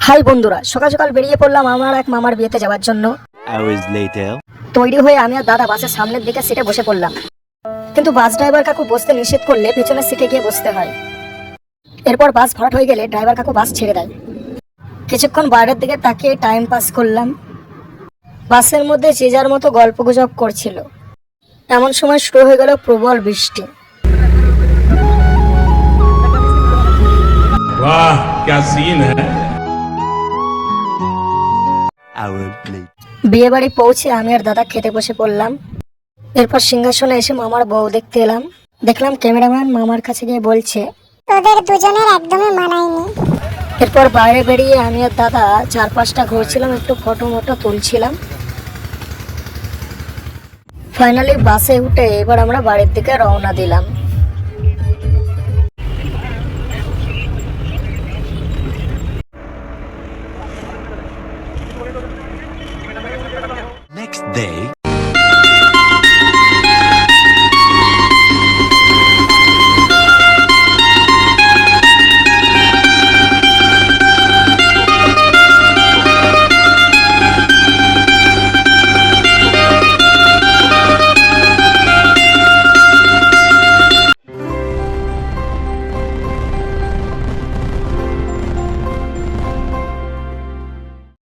High বন্ধুরা, সকাল সকাল বেরিয়ে পড়লাম আমার এক মামার বিয়েতে যাওয়ার জন্য। Hours later. তৈরি হয়ে আমি আর দাদা বাসের সামনের দিকে সিটে বসে পড়লাম, কিন্তু বাস ড্রাইভার কাকু বসতে নিষেধ করলে পেছনের সিটে গিয়ে বসতে হয়। এরপর বাস ভরাট হয়ে গেলে ড্রাইভার কাকু বাস ছেড়ে দেয়। কিছুক্ষণ বাইরের দিকে তাকিয়ে টাইম পাস করলাম। বাসের মধ্যে যে যার মতো গল্পগুজব করছিল। এমন সময় শুরু হয়ে গেল প্রবল বৃষ্টি। वाह क्या सीन है। Hour later. বিয়ে বাড়ি পৌঁছে আমি আর দাদা খেতে বসে পড়লাম। এরপর সিংহাসনে এসে মামার বউ দেখতে এলাম। দেখলাম ক্যামেরাম্যান মামার কাছে গিয়ে বলছে, তোদের দুজনের একদমই মানায়নি। এরপর বাইরে বেরিয়ে আমি আর দাদা চারপাশটা ঘুরছিলাম, একটু ফটো মটো তুলছিলাম। ফাইনালি বাসে উঠে এবার আমরা বাড়ির দিকে রওনা দিলাম।